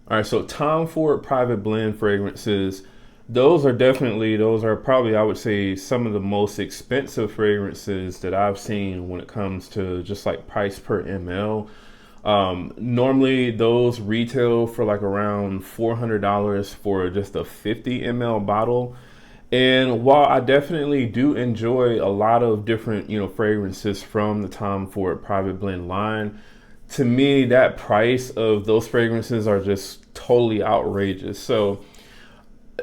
All right, so Tom Ford private blend fragrances, those are probably, I would say, some of the most expensive fragrances that I've seen when it comes to just like price per ml. Normally those retail for like around $400 for just a 50 ml bottle. And while I definitely do enjoy a lot of different, fragrances from the Tom Ford private blend line, to me, that price of those fragrances are just totally outrageous. So,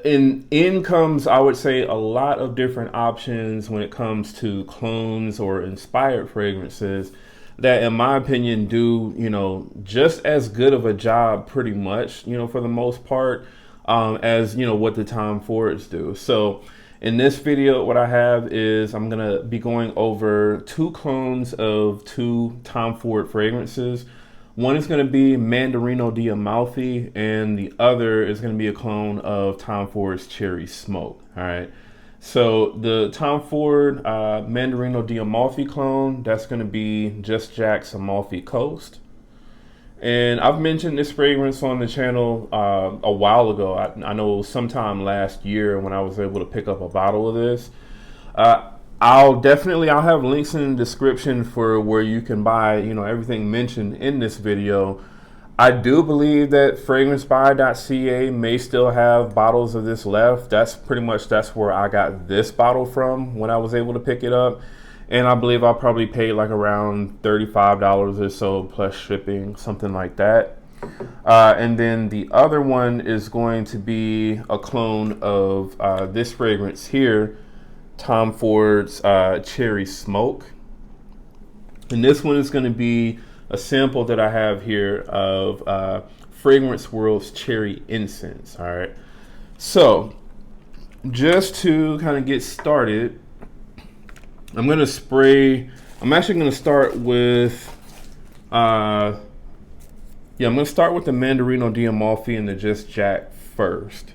in comes, I would say, a lot of different options when it comes to clones or inspired fragrances that, in my opinion, do, just as good of a job, pretty much, for the most part, as, what the Tom Fords do. So, in this video, what I have is I'm going to be going over two clones of two Tom Ford fragrances. One is going to be Mandarino di Amalfi, and the other is going to be a clone of Tom Ford's Cherry Smoke. All right. So the Tom Ford Mandarino di Amalfi clone, that's going to be Just Jack's Amalfi Coast. And I've mentioned this fragrance on the channel a while ago. I know sometime last year when I was able to pick up a bottle of this. Uh, I'll have links in the description for where you can buy, everything mentioned in this video. I do believe that fragrancebuy.ca may still have bottles of this left. That's where I got this bottle from when I was able to pick it up. And I believe I'll probably pay like around $35 or so plus shipping, something like that. And then the other one is going to be a clone of this fragrance here, Tom Ford's Cherry Smoke. And this one is going to be a sample that I have here of Fragrance World's Cherry Incense. All right. So just to kind of get started, I'm actually going to start with, I'm going to start with the Mandarino di Amalfi and the Just Jack first.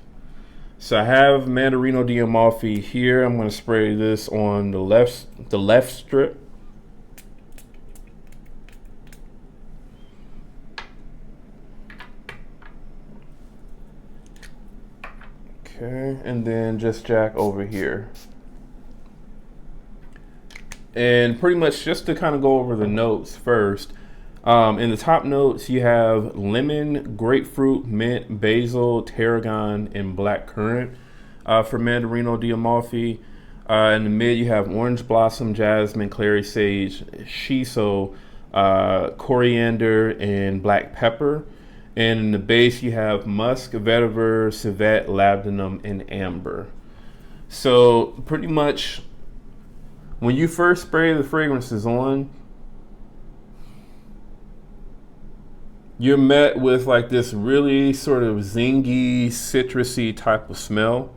So I have Mandarino di Amalfi here. I'm going to spray this on the left strip. Okay, and then Just Jack over here. And pretty much just to kind of go over the notes first. In the top notes, you have lemon, grapefruit, mint, basil, tarragon, and black currant for Mandarino di Amalfi. In the mid, you have orange blossom, jasmine, clary sage, shiso, coriander, and black pepper. And in the base, you have musk, vetiver, civet, labdanum, and amber. So pretty much, when you first spray the fragrances on, you're met with like this really sort of zingy, citrusy type of smell.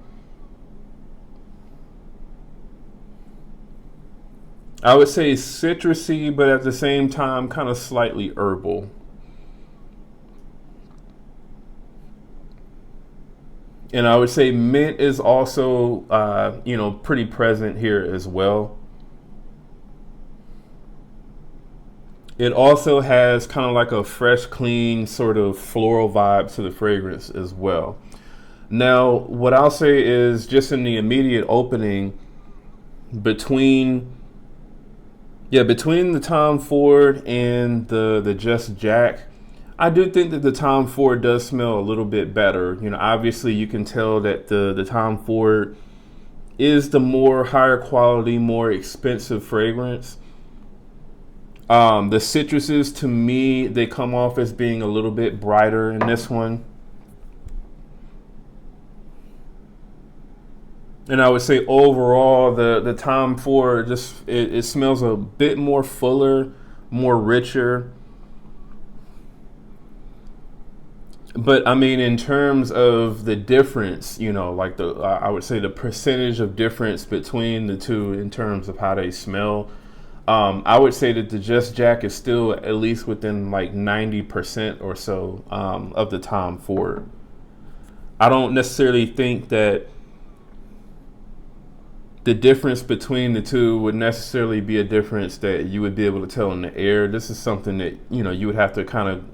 I would say citrusy, but at the same time, kind of slightly herbal. And I would say mint is also, pretty present here as well. It also has kind of like a fresh, clean sort of floral vibe to the fragrance as well. Now, what I'll say is just in the immediate opening between the Tom Ford and the Just Jack, I do think that the Tom Ford does smell a little bit better. Obviously you can tell that the Tom Ford is the more higher quality, more expensive fragrance. The citruses, to me, they come off as being a little bit brighter in this one. And I would say overall, the Tom Ford it smells a bit more fuller, more richer. But I mean, in terms of the difference, like I would say the percentage of difference between the two in terms of how they smell, I would say that the Just Jack is still at least within like 90% or so of the Tom Ford. I don't necessarily think that the difference between the two would necessarily be a difference that you would be able to tell in the air. This is something that, you would have to kind of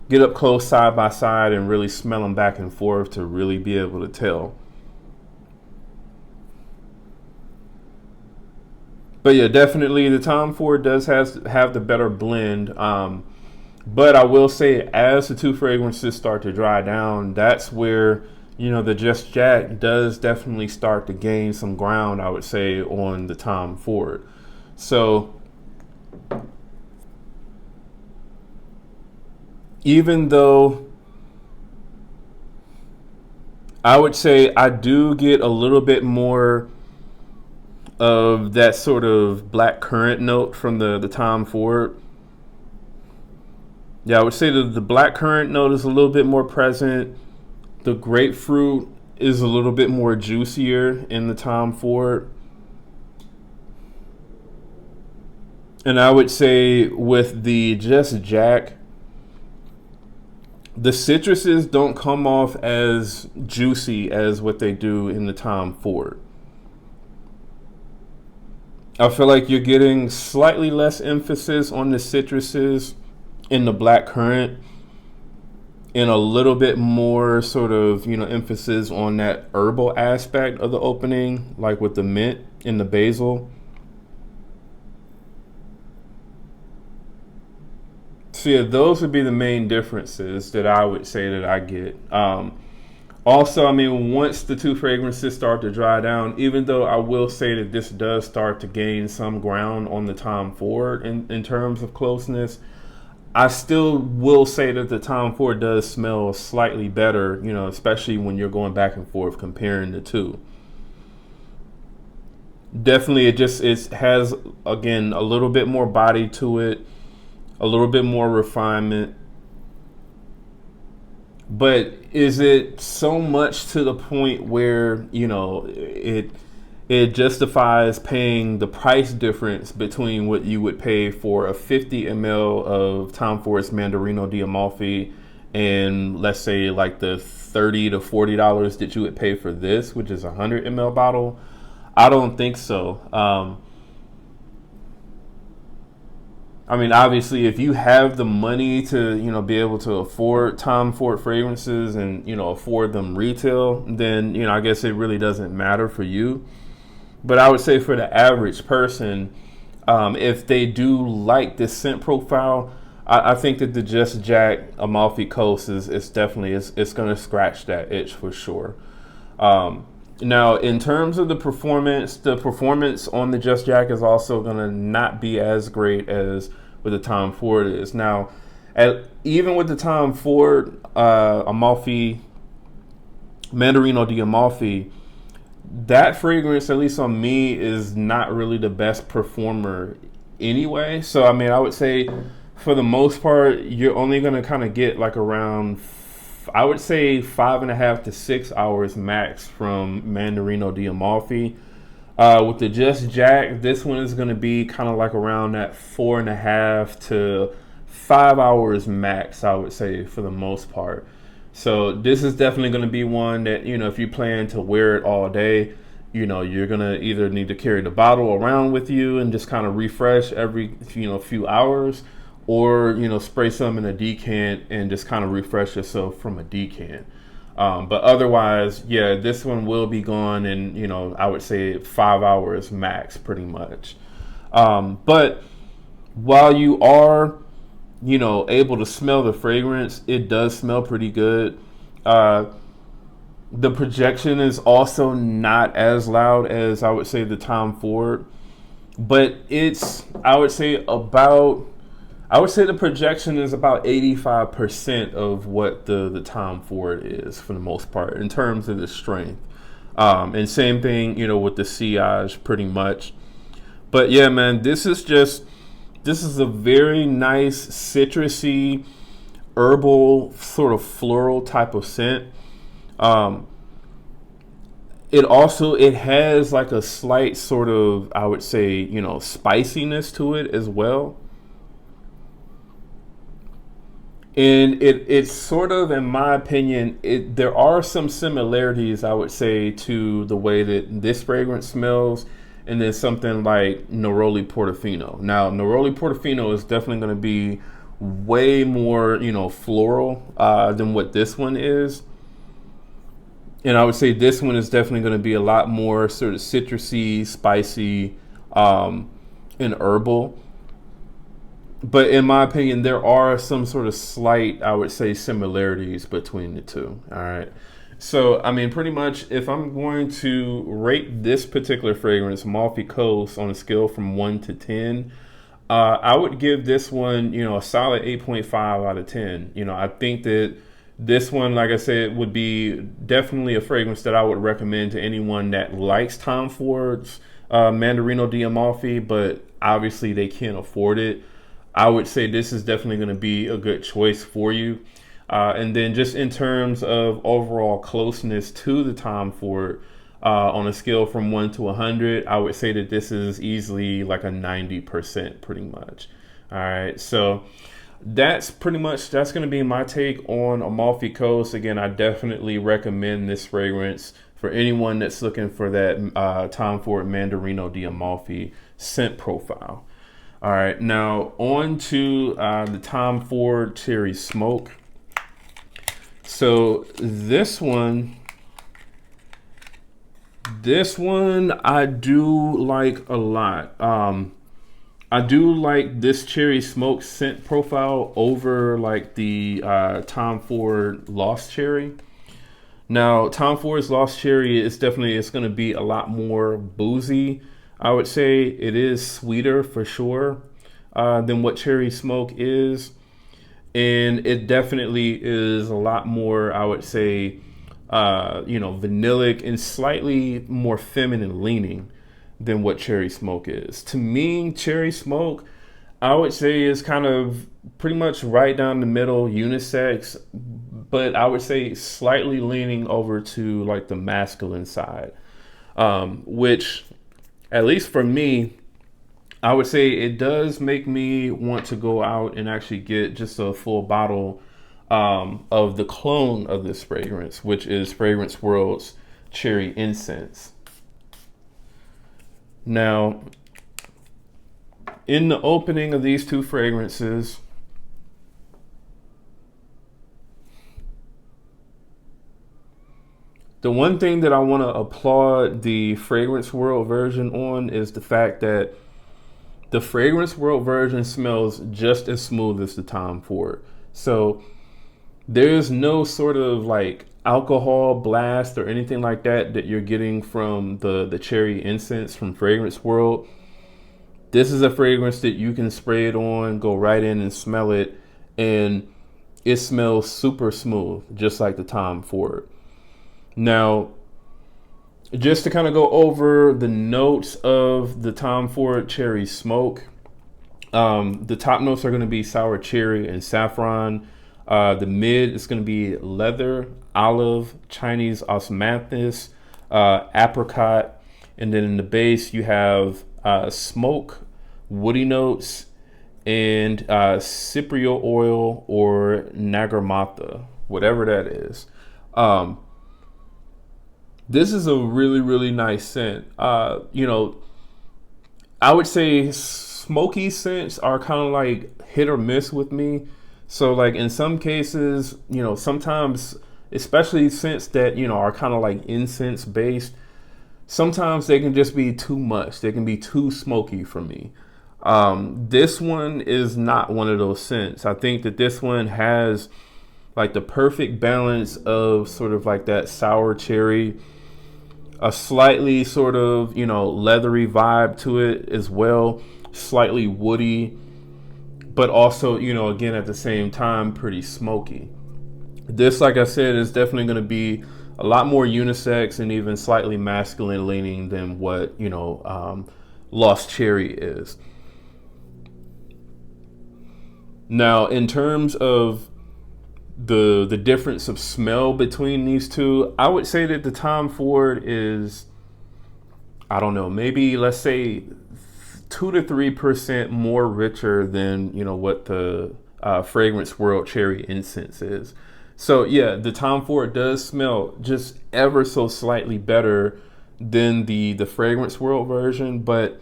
get up close side by side and really smell them back and forth to really be able to tell. But yeah, definitely the Tom Ford does have the better blend. But I will say, as the two fragrances start to dry down, that's where, the Just Jack does definitely start to gain some ground, I would say, on the Tom Ford. So even though I would say I do get a little bit more of that sort of black currant note from the Tom Ford. Yeah, I would say the black currant note is a little bit more present. The grapefruit is a little bit more juicier in the Tom Ford. And I would say with the Just Jack, the citruses don't come off as juicy as what they do in the Tom Ford. I feel like you're getting slightly less emphasis on the citruses in the black currant and a little bit more sort of, emphasis on that herbal aspect of the opening, like with the mint and the basil. So yeah, those would be the main differences that I would say that I get. Also, I mean, once the two fragrances start to dry down, even though I will say that this does start to gain some ground on the Tom Ford in terms of closeness, I still will say that the Tom Ford does smell slightly better, especially when you're going back and forth comparing the two. Definitely, it has, again, a little bit more body to it, a little bit more refinement. But is it so much to the point where, it justifies paying the price difference between what you would pay for a 50 ml of Tom Ford's Mandarino di Amalfi and let's say like the $30 to $40 that you would pay for this, which is a 100 ml bottle? I don't think so. I mean, obviously, if you have the money to, be able to afford Tom Ford fragrances and, afford them retail, then, I guess it really doesn't matter for you. But I would say for the average person, if they do like this scent profile, I think that the Just Jack Amalfi Coast is definitely, it's going to scratch that itch for sure. Now, in terms of the performance on the Just Jack is also going to not be as great as with the Tom Ford is. Now, even with the Tom Ford Amalfi, Mandarino di Amalfi, that fragrance, at least on me, is not really the best performer anyway. So, I mean, I would say for the most part, you're only going to kind of get like around, I would say 5.5 to 6 hours max from Mandarino di Amalfi. With the Just Jack, this one is going to be kind of like around that 4.5 to 5 hours max, I would say, for the most part. So this is definitely going to be one that, if you plan to wear it all day, you're going to either need to carry the bottle around with you and just kind of refresh every, few hours, or, spray some in a decant and just kind of refresh yourself from a decant. But otherwise, yeah, this one will be gone in, I would say 5 hours max, pretty much. But while you are, able to smell the fragrance, it does smell pretty good. The projection is also not as loud as I would say the Tom Ford, but I would say the projection is about 85% of what the Tom Ford is for the most part in terms of the strength. And same thing, with the sillage pretty much. But yeah, man, this is a very nice citrusy, herbal, sort of floral type of scent. It has like a slight sort of, I would say, spiciness to it as well. And it's sort of, in my opinion, there are some similarities, I would say, to the way that this fragrance smells, and then something like Neroli Portofino. Now, Neroli Portofino is definitely going to be way more, floral than what this one is. And I would say this one is definitely going to be a lot more sort of citrusy, spicy, and herbal. But in my opinion, there are some sort of slight, I would say, similarities between the two. All right. So, I mean, pretty much if I'm going to rate this particular fragrance, Amalfi Coast, on a scale from 1 to 10, I would give this one, a solid 8.5 out of 10. I think that this one, like I said, would be definitely a fragrance that I would recommend to anyone that likes Tom Ford's Mandarino di Amalfi, but obviously they can't afford it. I would say this is definitely going to be a good choice for you. And then just in terms of overall closeness to the Tom Ford, on a scale from 1 to 100, I would say that this is easily like a 90% pretty much. All right. So that's going to be my take on Amalfi Coast. Again, I definitely recommend this fragrance for anyone that's looking for that Tom Ford Mandarino di Amalfi scent profile. All right, now on to the Tom Ford Cherry Smoke. So this one I do like a lot. I do like this Cherry Smoke scent profile over like the Tom Ford Lost Cherry. Now, Tom Ford's Lost Cherry it's going to be a lot more boozy. I would say it is sweeter for sure than what Cherry Smoke is. And it definitely is a lot more, I would say, vanillic and slightly more feminine leaning than what Cherry Smoke is. To me, Cherry Smoke, I would say, is kind of pretty much right down the middle, unisex, but I would say slightly leaning over to like the masculine side, which, at least for me, I would say it does make me want to go out and actually get just a full bottle of the clone of this fragrance, which is Fragrance World's Cherry Incense. Now, in the opening of these two fragrances, the one thing that I want to applaud the Fragrance World version on is the fact that the Fragrance World version smells just as smooth as the Tom Ford. So there's no sort of like alcohol blast or anything like that you're getting from the Cherry Incense from Fragrance World. This is a fragrance that you can spray it on, go right in and smell it, and it smells super smooth, just like the Tom Ford. Now, just to kind of go over the notes of the Tom Ford Cherry Smoke, the top notes are going to be sour cherry and saffron. The mid is going to be leather, olive, Chinese osmanthus, apricot, and then in the base you have smoke, woody notes, and cypriol oil or nagarmata, whatever that is. This is a really, really nice scent. I would say smoky scents are kind of like hit or miss with me. So like in some cases, sometimes, especially scents that, are kind of like incense based, sometimes they can just be too much. They can be too smoky for me. This one is not one of those scents. I think that this one has like the perfect balance of sort of like that sour cherry, a slightly sort of, leathery vibe to it as well, slightly woody, but also, again, at the same time, pretty smoky. This, like I said, is definitely going to be a lot more unisex and even slightly masculine leaning than what, Lost Cherry is. Now, in terms of the difference of smell between these two, I would say that the Tom Ford is, I don't know, maybe let's say 2 to 3% more richer than what the Fragrance World Cherry Incense is. So yeah, the Tom Ford does smell just ever so slightly better than the Fragrance World version, but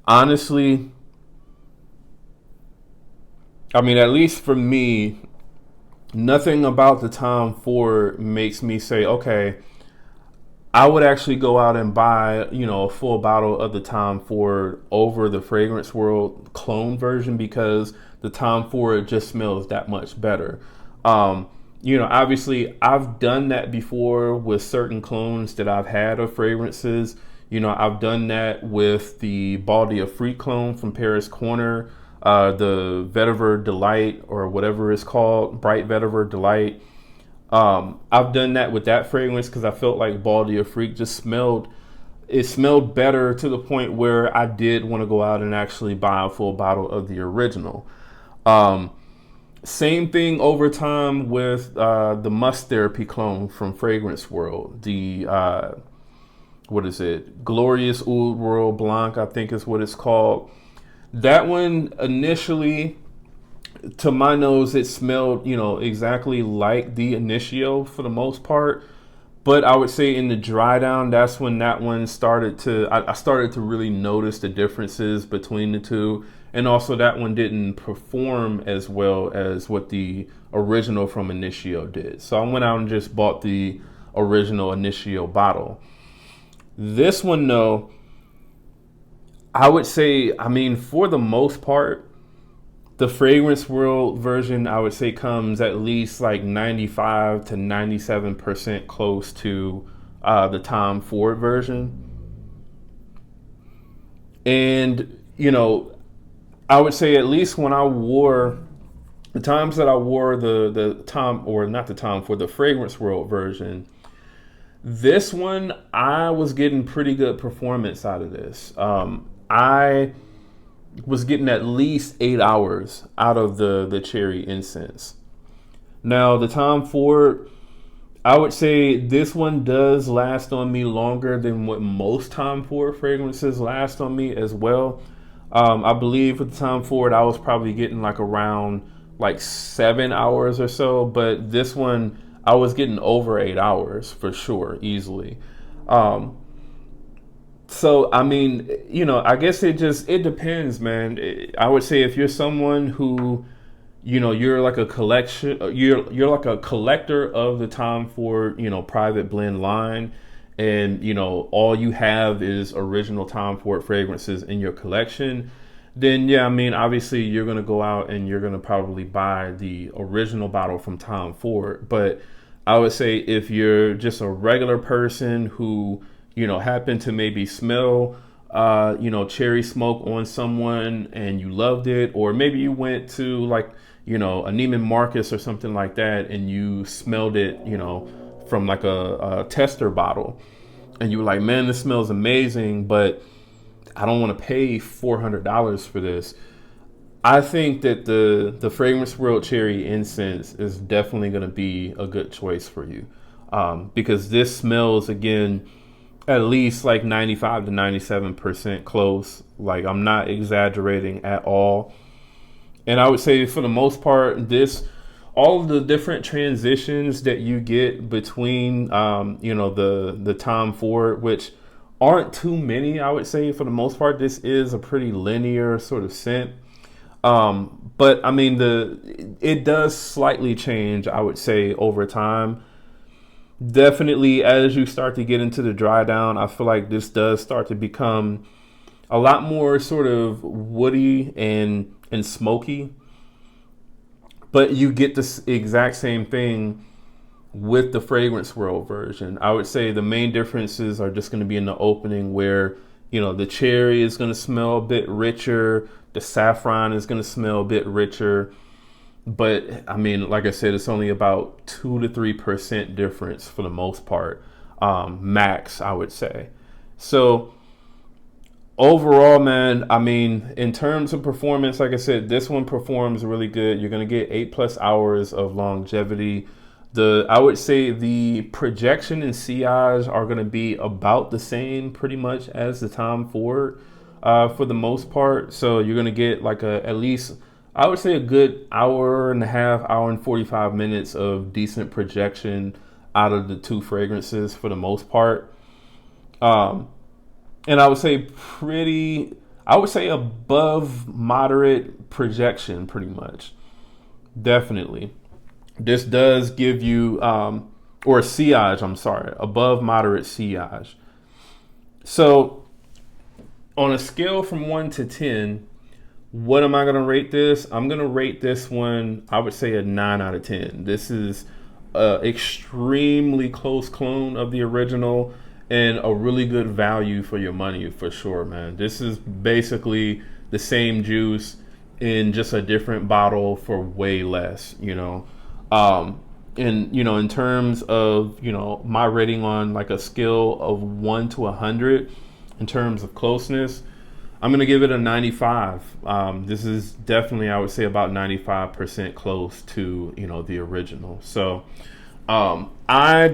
honestly, I mean, at least for me, nothing about the Tom Ford makes me say, okay, I would actually go out and buy, a full bottle of the Tom Ford over the Fragrance World clone version, because the Tom Ford just smells that much better. Um, Obviously, I've done that before with certain clones that I've had of fragrances. I've done that with the Baldy of Free clone from Paris Corner, the Vetiver Delight, or whatever it's called, Bright Vetiver Delight. I've done that with that fragrance because I felt like Baldy of Freak just smelled better, to the point where I did want to go out and actually buy a full bottle of the original. Um, Same thing over time with the Must Therapy clone from Fragrance World. The what is it? Glorious Oud Royal Blanc, I think is what it's called. That one initially, to my nose, it smelled, exactly like the Initio for the most part. But I would say in the dry down, that's when that one started to, I started to really notice the differences between the two. And also that one didn't perform as well as what the original from Initio did. So I went out and just bought the original Initio bottle. This one, though, I would say, I mean, for the most part, the Fragrance World version, I would say, comes at least like 95 to 97% close to the Tom Ford version. And, I would say at least when I wore, the times that I wore the Tom, or not the Tom Ford, the Fragrance World version, this one, I was getting pretty good performance out of this. I was getting at least 8 hours out of the cherry incense. Now, the Tom Ford, I would say this one does last on me longer than what most Tom Ford fragrances last on me as well. I believe with the Tom Ford, I was probably getting like around like 7 hours or so, but this one, I was getting over 8 hours for sure, easily. Um, so I mean, I guess it depends, man. I would say if you're someone who, you're like a collector of the Tom Ford, private blend line, and all you have is original Tom Ford fragrances in your collection, then yeah, I mean, obviously you're gonna go out and you're gonna probably buy the original bottle from Tom Ford. But I would say if you're just a regular person who, happen to maybe smell cherry smoke on someone and you loved it, or maybe you went to like, a Neiman Marcus or something like that, and you smelled it, from like a tester bottle, and you were like, man, this smells amazing, but I don't want to pay $400 for this. I think that the Fragrance World Cherry Incense is definitely going to be a good choice for you, because this smells, again, at least like 95 to 97% close. Like, I'm not exaggerating at all. And I would say for the most part, all of the different transitions that you get between, the Tom Ford, which aren't too many, I would say for the most part, this is a pretty linear sort of scent. But I mean, it does slightly change, I would say, over time. Definitely, as you start to get into the dry down, I feel like this does start to become a lot more sort of woody and smoky. But you get the exact same thing with the Fragrance World version. I would say the main differences are just going to be in the opening, where, the cherry is going to smell a bit richer, the saffron is going to smell a bit richer. But I mean, like I said, it's only about 2 to 3% difference for the most part, max, I would say. So overall, man, I mean, in terms of performance, like I said, this one performs really good. You're going to get 8+ hours of longevity. I would say the projection and sillage are going to be about the same pretty much as the Tom Ford, for the most part. So you're going to get like at least, I would say, a good hour and a half, hour and 45 minutes of decent projection out of the two fragrances for the most part. And I would say above moderate projection, pretty much. definitely. This does give you, or sillage, I'm sorry, above moderate sillage. So on a scale from 1 to 10, what am I going to rate this? I'm going to rate this one, I would say a 9 out of 10. This is a extremely close clone of the original and a really good value for your money for sure, man. This is basically the same juice in just a different bottle for way less, you know. And you know, in terms of, you know, my rating on like a scale of 1 to 100 in terms of closeness, I'm gonna give it a 95. This is definitely, I would say, about 95% close to, you know, the original. So I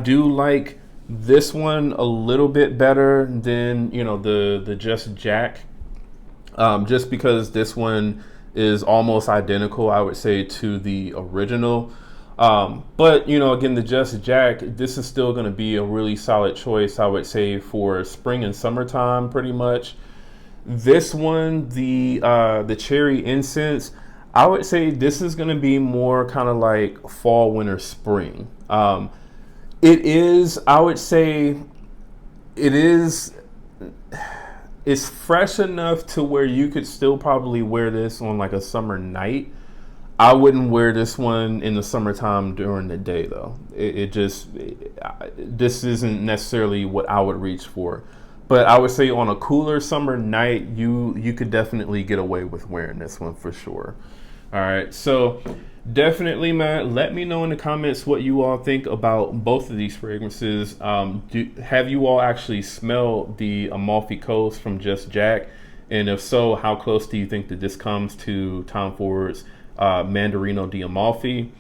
do like this one a little bit better than, you know, the Just Jack, just because this one is almost identical, I would say, to the original. But you know, again, the Just Jack, this is still going to be a really solid choice, I would say, for spring and summertime, pretty much. This one, the cherry incense, I would say this is going to be more kind of like fall, winter, spring. It is, I would say, it is. It's fresh enough to where you could still probably wear this on like a summer night. I wouldn't wear this one in the summertime during the day though. This isn't necessarily what I would reach for. But I would say on a cooler summer night, you could definitely get away with wearing this one for sure. All right, so definitely, man, let me know in the comments what you all think about both of these fragrances. Have you all actually smelled the Amalfi Coast from Just Jack? And if so, how close do you think that this comes to Tom Ford's Mandarino di Amalfi?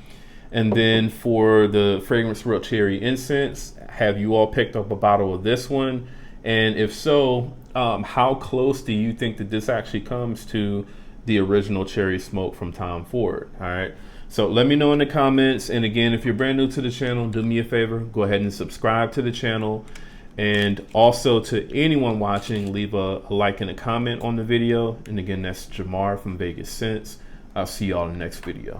And then for the Fragrance World Cherry Incense, have you all picked up a bottle of this one? And if so, how close do you think that this actually comes to the original Cherry Smoke from Tom Ford? All right. So let me know in the comments. And again, if you're brand new to the channel, do me a favor, go ahead and subscribe to the channel. And also to anyone watching, leave a like and a comment on the video. And again, that's Jamar from Vegas Sense. I'll see y'all in the next video.